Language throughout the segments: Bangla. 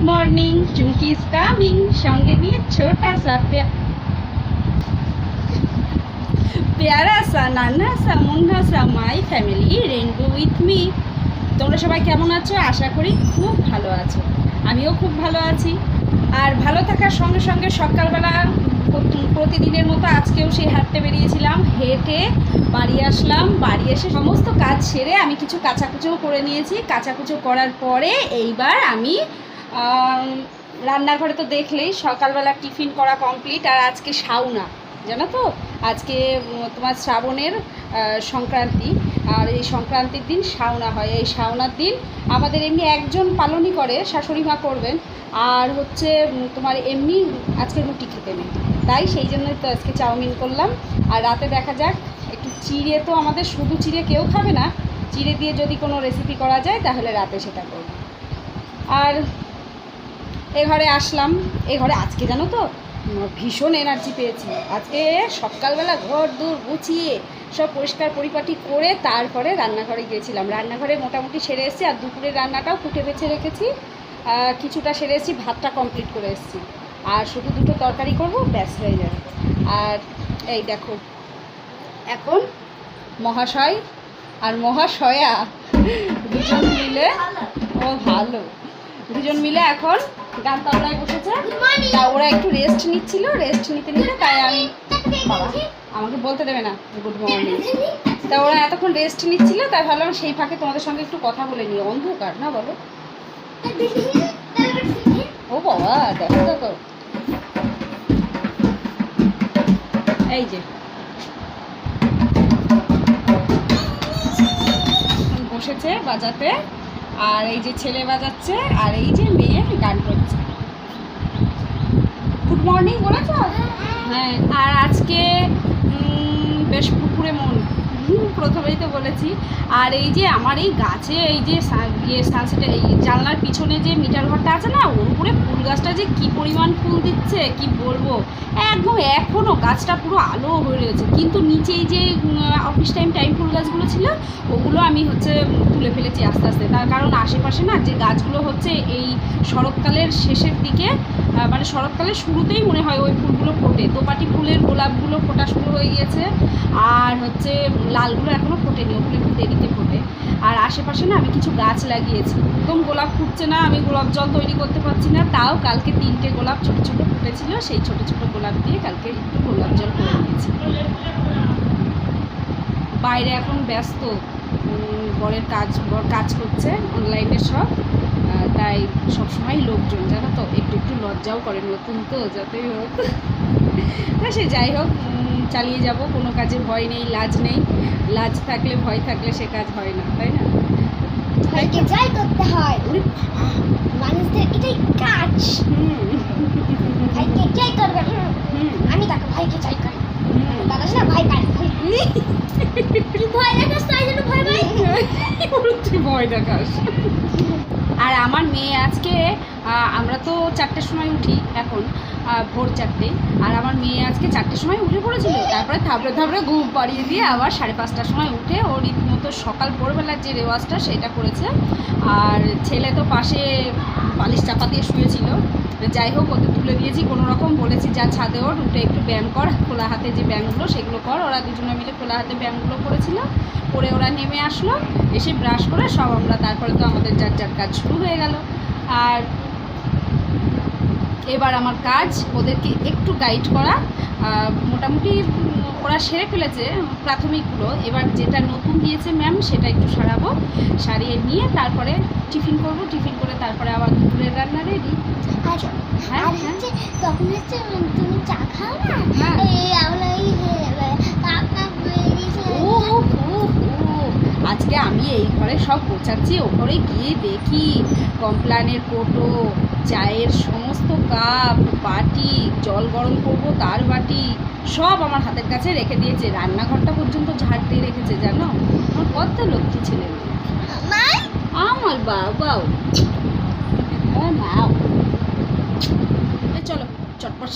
मॉर्निंग चुंकी इज कमिंग संगे নিয়ে छोटा सा प्यारा सा नाना सा मुन्ना सा my family rainbow with me. তোমরা সবাই কেমন আছো? আশা করি খুব ভালো আছো। আমিও খুব ভালো আছি। আর ভালো থাকার সঙ্গে সঙ্গে সকালবেলা প্রতিদিনের মতো আজকেও সেই হাঁটতে বেরিয়েছিলাম। হেঁটে বাড়ি আসলাম। বাড়ি এসে সমস্ত কাজ সেরে আমি কিছু কাচাকুচোও করে নিয়েছি। কাচাকুচো করার পরে এইবার আমি রান্নাঘরে তো দেখলেই সকালবেলা টিফিন করা কমপ্লিট। আর আজকে শাওনা, জানো তো, আজকে তোমার শ্রাবণের সংক্রান্তি। আর এই সংক্রান্তির দিন শাওনা হয়। এই শাওনার দিন আমাদের এমনি একজন পালনই করে, শাশুড়ি মা করবেন। আর হচ্ছে তোমার এমনি আজকে রুটি খেতে নেই, তাই সেই জন্যই তো আজকে চাউমিন করলাম। আর রাতে দেখা যাক একটু চিড়ে, তো আমাদের শুধু চিড়ে কেউ খাবে না, চিড়ে দিয়ে যদি কোনো রেসিপি করা যায় তাহলে রাতে সেটা করব। আর এ ঘরে আসলাম। এ ঘরে আজকে জানো তো ভীষণ এনার্জি পেয়েছি। আজকে সকালবেলা ঘর দূর গুছিয়ে সব পরিষ্কার পরিপাটি করে তারপরে রান্নাঘরে গিয়েছিলাম। রান্নাঘরে মোটামুটি সেরে এসেছি। আর দুপুরের রান্নাটাও কুটে বেছে রেখেছি, কিছুটা সেরে এসেছি, ভাতটা কমপ্লিট করে এসেছি। আর শুধু দুটো তরকারি করব, ব্যাস হয়ে যাবে। আর এই দেখো, এখন মহাশয় আর মহাশয়া দুজন মিলে, ও ভালো, দুজন মিলে এখন গান তবলায় বসেছে। তা ওরা একটু রেস্ট নিচ্ছিল, রেস্ট নিতে নিতে তাই আমি, বাবা আমাকে বলতে দেবে না গুড মর্নিং, তা ওরা এতক্ষণ রেস্ট নিচ্ছিল, তাই ভাবলাম সেই ফাঁকে তোমাদের সঙ্গে একটু কথা বলে নিই। অন্ধকার না, বলো? ও বাবা, দেখো দেখো, এই যে বসেছে বাজাতে, আর এই যে ছেলে বাজাচ্ছে, আর এই যে মেয়ে গান করছে। গুড মর্নিং বলেছ? হ্যাঁ। আর আজকে বেশ পুকুরে মন, প্রথমেই তো বলেছি। আর এই যে আমার এই গাছে এই যে সানসেটে এই জানলার পিছনে যে মিটার ঘরটা আছে না, ওর উপরে ফুল গাছটা যে কী পরিমাণ ফুল দিচ্ছে কি বলবো। একদম এখনও গাছটা পুরো আলো হয়ে রয়েছে, কিন্তু নিচেই যে অফিস টাইম ফুল গাছগুলো ছিল ওগুলো আমি হচ্ছে তুলে ফেলেছি আস্তে আস্তে। তার কারণ আশেপাশে না যে গাছগুলো হচ্ছে এই শরৎকালের শেষের দিকে, মানে শরৎকালের শুরুতেই মনে হয় ওই ফুলগুলো ফোটে। দোপাটি ফুলের গোলাপগুলো ফোটা শুরু হয়ে গিয়েছে, আর হচ্ছে লালগুলো এখনও ফোটেনি, ওগুলো একটু দেরিতে ফোটে। আর আশেপাশে না আমি কিছু গাছ লাগিয়েছি, একদম গোলাপ ফুটছে না, আমি গোলাপ জল তৈরি করতে পারছি না। তাও কালকে 3টে গোলাপ ছোটো ছোটো ফুটেছিল, সেই ছোটো ছোটো গোলাপ দিয়ে কালকে একটু গোলাপ জল করে নিয়েছি। বাইরে এখন ব্যস্ত, বরের কাজ করছে অনলাইনে সব, তাই সবসময় লোকজন, জানো তো, একটু একটু লজ্জাও করে, নতুন তো যতই হোক। তা সে যাই হোক, চালিয়ে যাব, কোনো কাজে ভয় নেই, লাজ নেই। লাজ থাকলে ভয় থাকলে সে কাজ হয় না, তাই না? ভাইকে জয় করতে হয়, মানুষদের এটাই কাজ। ভাইকে জয় করবে, আমি তাকে ভাইকে জয় করি। দাদা না ভাই পাই, তুই ভয় দেখাস, তাই জন্য ভয় পাই, তুই ভয় দেখাস। আর আমার মেয়ে আজকে, আমরা তো 4টের সময় উঠি এখন, ভোর 4টে। আর আমার মেয়ে আজকে 4টের সময় উঠে পড়েছিল, তারপরে থাবড়ে থাবড়ে ঘুম পাড়িয়ে দিয়ে আবার 5:30টার সময় উঠে ওর রীতিমতো সকাল ভোরবেলার যে রেওয়াজটা সেটা করেছে। আর ছেলে তো পাশে বালিশ চাপা দিয়ে শুয়েছিল। যাই হোক, ওকে তুলে দিয়েছি কোনো রকম, বলেছি যা ছাদে ওর, উঠে একটু ব্যায়াম কর, খোলা হাতে যে ব্যায়ামগুলো সেগুলো কর। ওরা দুজনে মিলে খোলা হাতে ব্যায়ামগুলো করেছিল, করে ওরা নেমে আসলো, এসে ব্রাশ করে সব আমরা, তারপরে তো আমাদের যার যার কাজ শুরু হয়ে গেল। আর এবার আমার কাজ ওদেরকে একটু গাইড করা। মোটামুটি ওরা সেরে ফেলেছে প্রাথমিকগুলো, এবার যেটা নতুন দিয়েছে ম্যাম সেটা একটু সারাবো, সারিয়ে নিয়ে তারপরে টিফিন করব। টিফিন করে তারপরে আবার দুপুরের রান্না রেডি। হ্যাঁ হচ্ছে তখন হচ্ছে তুমি চা খাও না, আজকে আমি এই ঘরে সব গোছাচ্ছি, ও ঘরে গিয়ে দেখি কমপ্লানের কোটো, চায়ের সমস্ত কাপ বাটি, জল গরম করবো তার বাটি, সব আমার হাতের কাছে রেখে দিয়েছে। রান্নাঘরটা পর্যন্ত ঝাড় দিয়ে রেখেছে, জানো? আমার কত লক্ষ্মী ছেলে আমার বাবাও। চলো চটপট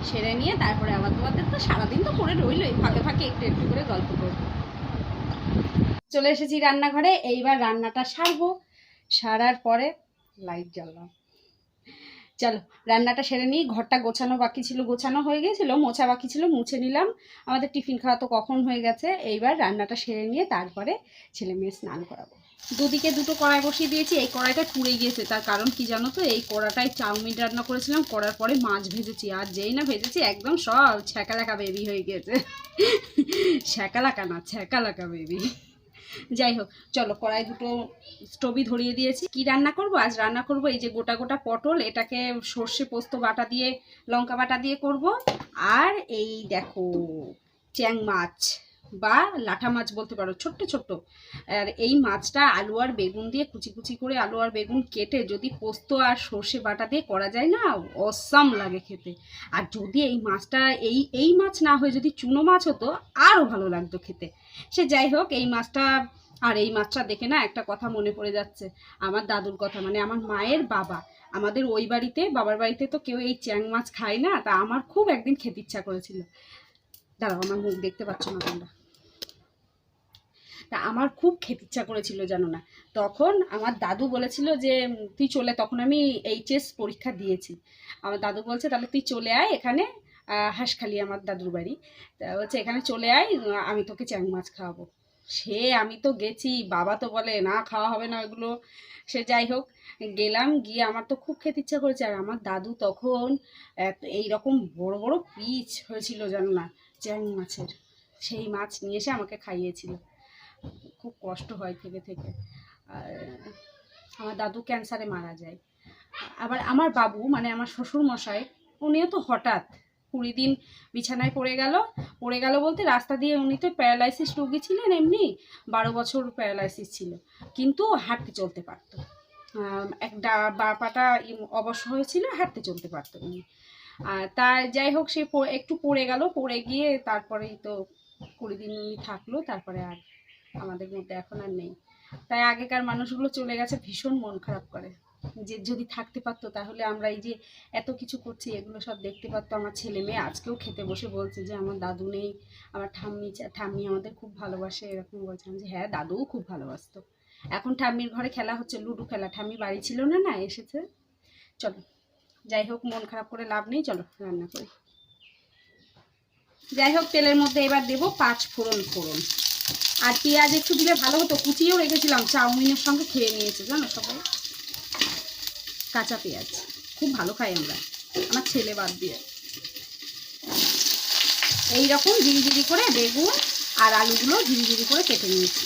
সেরে নিয়ে তারপরে আবার তোমাদের তো সারাদিন তো পড়ে রইলই, ফাঁকে ফাঁকে একটু একটু করে গল্প করবো। চলে এসেছি রান্নাঘরে, এইবার রান্নাটা সারবো। সারার পরে লাইট জ্বাললাম, চলো রান্নাটা সেরে নিই। ঘরটা গোছানো বাকি ছিল, গোছানো হয়ে গেছিলো, মোছা বাকি ছিল, মুছে নিলাম। আমাদের টিফিন খাওয়া তো কখন হয়ে গেছে। এইবার রান্নাটা সেরে নিয়ে তারপরে ছেলে মেয়ে স্নান করাবো। দুদিকে দুটো কড়াই বসিয়ে দিয়েছি। এই কড়াইটা পুড়ে গিয়েছে, তার কারণ কি জানো তো, এই কড়াটায় চাউমিন রান্না করেছিলাম, করার পরে মাছ ভেজেছি, আর যেই না ভেজেছি একদম সব ছ্যাঁকালাকা বেবি হয়ে গিয়েছে। ছ্যাঁকালাকা না, ছ্যাঁকালাকা বেবি। যাই হোক, চলো কড়াই দুটো স্টোভই ধরিয়ে দিয়েছি। কি রান্না করব আজ? রান্না করব এই যে গোটা গোটা পটল, এটাকে সর্ষে পোস্ত বাটা দিয়ে, লঙ্কা বাটা দিয়ে করব। আর এই দেখো চ্যাং মাছ বা লাঠা মাছ বলতে পারো, ছোট্ট ছোট্ট। আর এই মাছটা আলু আর বেগুন দিয়ে কুচি কুচি করে আলু আর বেগুন কেটে যদি পোস্ত আর সর্ষে বাটা দিয়ে করা যায় না, অসাম লাগে খেতে। আর যদি এই মাছটা এই মাছ না হয়ে যদি চুনো মাছ হতো, আরও ভালো লাগতো খেতে। সে যাই হোক, এই মাছটা, আর এই মাছটা দেখে না একটা কথা মনে পড়ে যাচ্ছে, আমার দাদুর কথা, মানে আমার মায়ের বাবা। আমাদের ওই বাড়িতে, বাবার বাড়িতে তো কেউ এই চ্যাং মাছ খায় না, তা আমার খুব একদিন খেতে ইচ্ছা করেছিল। দাঁড়াও, আমার মুখ দেখতে পাচ্ছ না তোমরা। তা আমার খুব খেতে ইচ্ছা করেছিল জানো না। তখন আমার দাদু বলেছিল যে তুই চলে, তখন আমি এইচএস পরীক্ষা দিয়েছি। আমার দাদু বলছে তাহলে তুই চলে আয় এখানে, হাঁসখালি আমার দাদুর বাড়ি। তা বলছে এখানে চলে আয়, আমি তোকে চ্যাং মাছ খাওয়াবো। সে আমি তো গেছি, বাবা তো বলে না খাওয়া হবে না ওইগুলো। সে যাই হোক, গেলাম, গিয়ে আমার তো খুব খেতে ইচ্ছা করেছে। আর আমার দাদু তখন এইরকম বড় বড় পিস হয়েছিল জানো না চ্যাং মাছের, সেই মাছ নিয়ে এসে আমাকে খাইয়েছিল। খুব কষ্ট হয় থেকে থেকে। আর আমার দাদু ক্যান্সারে মারা যায়। আবার আমার বাবু, মানে আমার শ্বশুর মশাই, উনিও তো হঠাৎ 20 দিন বিছানায় পড়ে গেল বলতে রাস্তা দিয়ে, উনি তো প্যারালাইসিস রোগী ছিলেন, এমনি 12 বছর প্যারালাইসিস ছিল, কিন্তু হাঁটতে চলতে পারতো। একটা পাটা অবশ্য হয়েছিল, হাঁটতে চলতে পারতো উনি। তার যাই হোক, সে একটু পড়ে গিয়ে তারপরেই তো 20 দিন উনি থাকলো, তারপরে আর আমাদের মধ্যে এখন আর নেই। তাই আগেকার মানুষগুলো চলে গেছে, ভীষণ মন খারাপ করে যে যদি থাকতে পারতো তাহলে আমরা এই যে এত কিছু করছি এগুলো সব দেখতে পারতো। আমার ছেলে মেয়ে আজকেও খেতে বসে বলছে যে আমার দাদু নেই, আমার ঠাম্মি আমাদের খুব ভালোবাসে, এরকম বলছিলাম যে হ্যাঁ দাদুও খুব ভালোবাসতো। এখন ঠাম্মির ঘরে খেলা হচ্ছে, লুডো খেলা। ঠাম্মি বাড়ি ছিল না, না এসেছে। চলো যাই হোক, মন খারাপ করে লাভ নেই, চলো রান্না করি। যাই হোক, তেলের মধ্যে এবার দেবো 5 ফোড়ন। আর পেঁয়াজ একটু দিলে ভালো হতো, কুচিয়েও রেখেছিলাম, চাউমিনের সঙ্গে খেয়ে নিয়েছে জানো সবাই। কাঁচা পেঁয়াজ খুব ভালো খাই আমরা, আমার ছেলে বাদ দিয়ে। এইরকম ঝিরিঝিরি করে বেগুন আর আলুগুলো ঝিরিঝিরি করে কেটে নিয়েছি।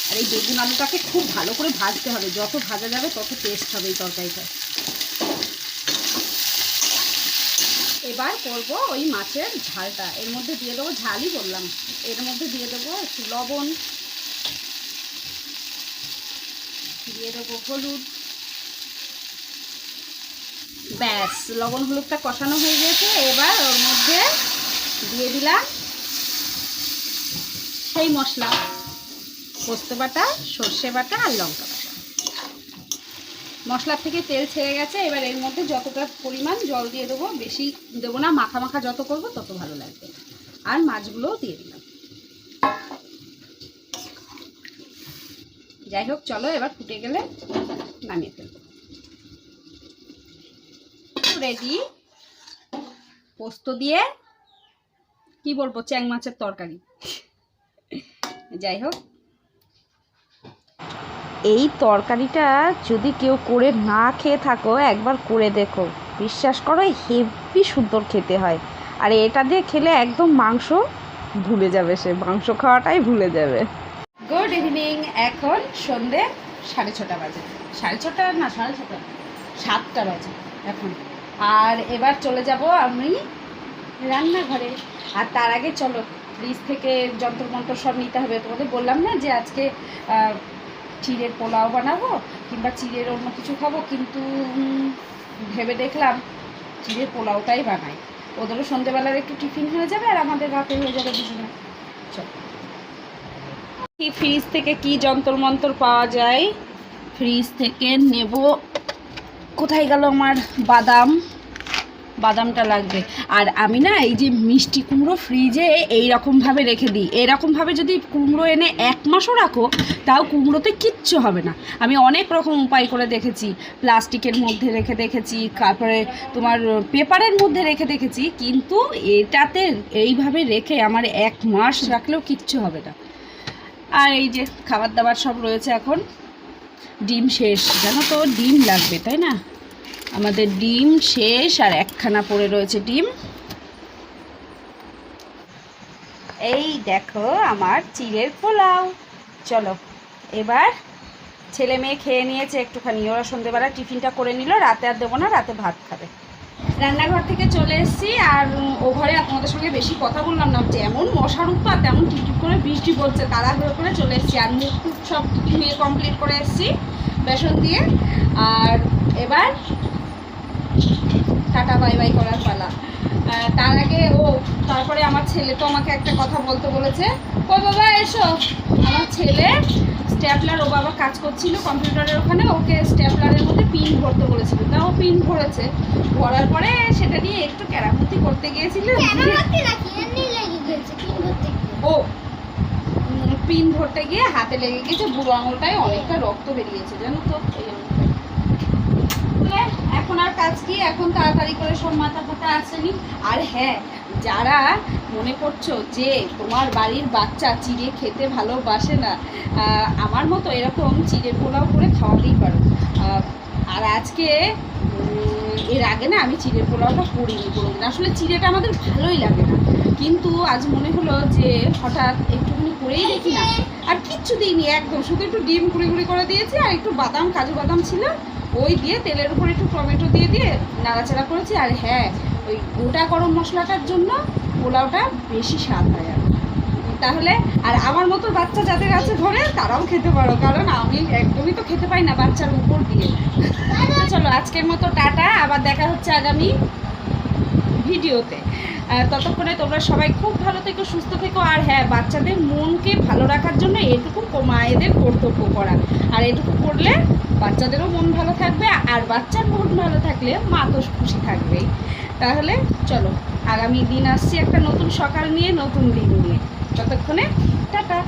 আর এই বেগুন আলুটাকে খুব ভালো করে ভাজতে হবে, যত ভাজা যাবে তত টেস্ট হবে এই তরকারিটা। এবার করবো ওই মাছের ঝালটা, এর মধ্যে দিয়ে দেবো, ঝালই বললাম, এর মধ্যে দিয়ে দেবো একটু লবণ, দিয়ে দেবো হলুদ। ব্যাস, লবণ হলুদটা কষানো হয়ে গেছে। এবার ওর মধ্যে দিয়ে দিলাম সেই মশলা, পোস্ত বাটা, সর্ষে বাটা আর লঙ্কা বাটা। মশলার থেকে তেল ছেড়ে গেছে। এবার এর মধ্যে যতটা পরিমাণ জল দিয়ে দেবো, বেশি দেবো না, মাখা মাখা যত করবো তত ভালো লাগবে। আর মাছগুলোও দিয়ে দিলাম। যাই হোক, চলো এবার ফুটে গেলে নামিয়ে ফেলবো। রেডি পোস্ত দিয়ে কি বলবো, চ্যাং মাছের তরকারি। যাই হোক, এই তরকারিটা যদি কেউ করে না খেয়ে থাকো, একবার করে দেখো, বিশ্বাস করো হেভি সুন্দর খেতে হয়। আর এটা দিয়ে খেলে একদম মাংস ভুলে যাবে, সে মাংস খাওয়াটাই ভুলে যাবে। Good evening. এখন সন্ধে 6:30 বাজে, 6:30 না 6:30, 7টা বাজে এখন। আর এবার চলে যাব আমি রান্নাঘরে। আর তার আগে চলো ফ্রিজ থেকে যন্ত্রমন্ত্র সব নিতে হবে। তোমাদের বললাম না যে আজকে চিড়ের পোলাও বানাবো কিংবা চিড়ের অন্য কিছু খাবো, কিন্তু ভেবে দেখলাম চিড়ের পোলাওটাই বানাই, ওদেরও সন্ধেবেলার একটু টিফিন হয়ে যাবে আর আমাদের রাতে হয়ে যাবে দুজনে। চলো, ফ্রিজ থেকে কি যন্ত্রমন্ত্র পাওয়া যায়, ফ্রিজ থেকে নেব। কোথায় গেল আমার বাদাম? বাদামটা লাগবে। আর আমি না এই যে মিষ্টি কুমড়ো ফ্রিজে এইরকমভাবে রেখে দিই। এরকমভাবে যদি কুমড়ো এনে 1 মাসও রাখো তাও কুমড়োতে কিচ্ছু হবে না। আমি অনেক রকম উপায় করে দেখেছি, প্লাস্টিকের মধ্যে রেখে দেখেছি, তারপরে তোমার পেপারের মধ্যে রেখে দেখেছি, কিন্তু এটাতে এইভাবে রেখে আমার 1 মাস রাখলেও কিচ্ছু হবে না। আর এই যে খাবার দাবার সব রয়েছে। এখন ডিম শেষ, জানো তো ডিম লাগবে তাই না, আমাদের ডিম শেষ আর 1খানা পড়ে রয়েছে ডিম। এই দেখো আমার চিড়ের পোলাও। চলো এবার ছেলে মেয়ে খেয়ে নিয়েছে একটুখানি, ওরা সন্ধ্যেবেলা টিফিনটা করে নিল, রাতে আর দেবো না, রাতে ভাত খাবে। রান্নাঘর থেকে চলে এসেছি আর ও ঘরে আপনাদের সঙ্গে বেশি কথা বললাম না, যেমন মশার উৎপাত তেমন টিপটিপ করে বৃষ্টি পড়ছে, তাড়াহুড়ো করে চলে এসেছি। আর মুখ টুক সব ধুয়ে কমপ্লিট করে এসেছি বেসন দিয়ে। আর এবার টাটা বাই বাই করার পালা। তার আগে তারপরে আমার ছেলে তো আমাকে একটা কথা বলতে বলেছে। ও বাবা এসো, আমার ছেলে স্ট্যাপলার, ও বাবা কাজ করছিল কম্পিউটারের ওখানে, ওকে স্ট্যাপলারের মধ্যে পিন ভরতে বলেছিল, তা ও পিন ভরেছে। ভরার পরে সেটা নিয়ে একটু কেরামতি করতে গিয়েছিল। ও পিন ভরতে গিয়ে হাতে লেগে গেছে, বুড়ো আঙুলটায় অনেকটা রক্ত বেরিয়েছে জানো তো। এখন আর কাজ কি, এখন তাড়াতাড়ি করে সব মাথা ফাতা আসেনি। আর হ্যাঁ, যারা মনে করছো যে তোমার বাড়ির বাচ্চা চিড়ে খেতে ভালোবাসে না, আমার মতো এরকম চিড়ের পোলাও করে খাওয়াতেই পারো। আর আজকে এর আগে না আমি চিড়ের পোলাওটা করিনি কোনোদিন, আসলে চিড়েটা আমাদের ভালোই লাগে না, কিন্তু আজ মনে হলো যে হঠাৎ একটুখানি করেই দেখি না। আর কিচ্ছু দিইনি একদম, শুধু একটু ডিম গুঁড়ি গুঁড়ি করে দিয়েছি আর একটু বাদাম, কাজু বাদাম ছিল, ওই দিয়ে তেলের উপর একটু টমেটো দিয়ে নাড়াচাড়া করেছি। আর হ্যাঁ, ওই গোটা গরম মশলাটার জন্য পোলাওটা বেশি স্বাদ হয়। আর তাহলে আর আমার মতো বাচ্চা যাদের আছে ঘরে তারাও খেতে পারো, কারণ আমি একদমই তো খেতে পাই না বাচ্চার উপর দিয়ে। চলো আজকের মতো টাটা, আবার দেখা হচ্ছে আগামী ভিডিওতে। ততক্ষণে তোমরা সবাই খুব ভালো থেকো, সুস্থ থেকো। আর হ্যাঁ, বাচ্চাদের মনকে ভালো রাখার জন্য এটুকু মায়েদের কর্তব্য করা, আর এটুকু করলে বাচ্চাদেরও মন ভালো থাকবে, আর বাচ্চার মন ভালো থাকলে মা তো খুশি থাকবেই। তাহলে চলো, আগামী দিন আসছি একটা নতুন সকাল নিয়ে, নতুন দিন নিয়ে। ততক্ষণে টাটা।